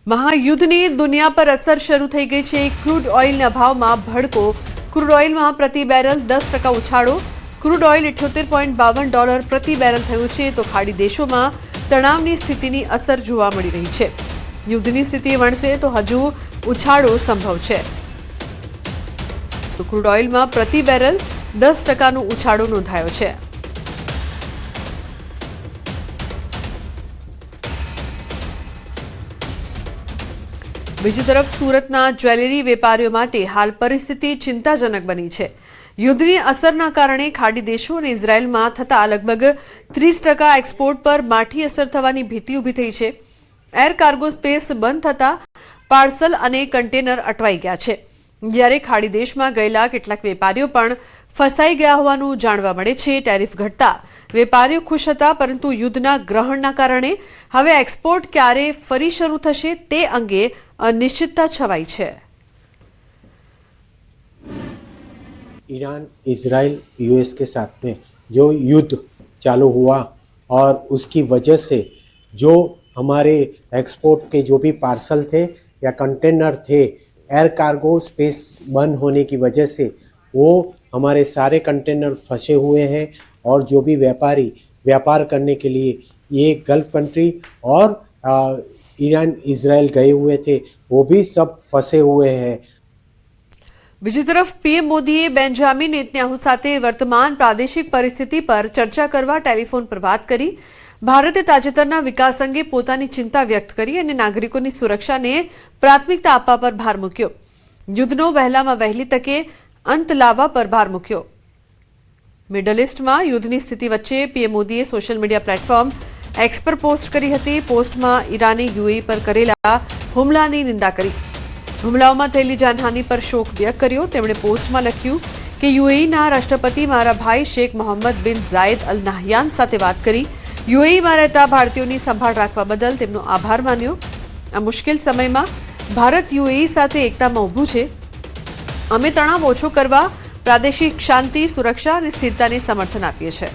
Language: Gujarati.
महायुद्धની દુનિયા પર અસર શરૂ થઈ ગઈ છે। ક્રૂડ ઓઇલના ભાવમાં ભડકો। ક્રૂડ ઓઇલમાં પ્રતિ બેરલ 10% ઉછાળો। ક્રૂડ ઓઇલ $78.52 પ્રતિ બેરલ થયું છે તો ખાડી દેશોમાં તણાવની સ્થિતિની અસર જોવા મળી રહી છે। યુદ્ધની સ્થિતિ વણસે તો હજુ ઉછાળો સંભવ છે। તો ક્રૂડ ઓઇલમાં પ્રતિ બેરલ 10%નો ઉછાળો નોંધાયો છે। બીજી તરફ સુરતના જ્વેલરી વેપારીઓ માટે હાલ પરિસ્થિતિ ચિંતાજનક બની છે। યુદ્ધની અસરના કારણે ખાડી દેશો અને ઇઝરાયલમાં થતા લગભગ 30% એક્સપોર્ટ પર માઠી અસર થવાની ભીતિ ઊભી થઈ છે। એર કાર્ગો સ્પેસ બંધ થતા પાર્સલ અને કન્ટેનર અટવાઈ ગયા છે, જ્યારે ખાડી દેશમાં ગયેલા કેટલાક વેપારીઓ પણ ફસાઈ ગયા હોવાનું જાણવા મળે છે। ટેરિફ ઘટતા વેપારીઓ ખુશ હતા, પરંતુ યુદ્ધના ગ્રહણના કારણે હવે એક્સપોર્ટ ક્યારે ફરી શરૂ થશે તે અંગે अनिश्चितता छवाई है। ईरान इजराइल यूएस के साथ में जो युद्ध चालू हुआ और उसकी वजह से जो हमारे एक्सपोर्ट के जो भी पार्सल थे या कंटेनर थे, एयर कार्गो स्पेस बंद होने की वजह से वो हमारे सारे कंटेनर फंसे हुए हैं और जो भी व्यापारी व्यापार करने के लिए ये गल्फ कंट्री और ईरान इजराइल गए हुए थे वो भी सब फंसे हुए हैं। બીજી તરફ પીએમ મોદીએ બેન્જામિન નેતન્યાહુ સાથે વર્તમાન પ્રાદેશિક પરિસ્થિતિ પર ચર્ચા કરવા ટેલિફોન પર વાત કરી। ભારતે તાજેતરના વિકાસ અંગે પોતાની ચિંતા વ્યક્ત કરી અને નાગરિકોની સુરક્ષાને પ્રાથમિકતા આપવા પર ભાર મૂક્યો। યુદ્ધનો વહેલામાં વહેલી તકે અંત લાવવા પર ભાર મૂક્યો। મિડલ ઇસ્ટમાં યુદ્ધની સ્થિતિ વચ્ચે પીએમ મોદીએ સોશિયલ મીડિયા પ્લેટફોર્મ एक्स पर पोस्ट करी हती। पोस्ट में ईराने यूएई पर करेला हुमलानी निंदा करी। हुमलाओं में थयेली जानहानि पर शोक व्यक्त कर्यो। तेमणे पोस्ट में लख्युं कि यूएईना राष्ट्रपति मारा भाई शेख मोहम्मद बिन जायद अल नाहयान साथे बात करी। यूएई में रहता भारतीयों संभाळ राखवा बदल तेमनो आभार मान्यो। आ मुश्किल समय में भारत यूएई साथे एकता में ऊभुं छे। अमे तणाव ओछो करवा प्रादेशिक शांति, सुरक्षा और स्थिरता ने समर्थन आपीए छे।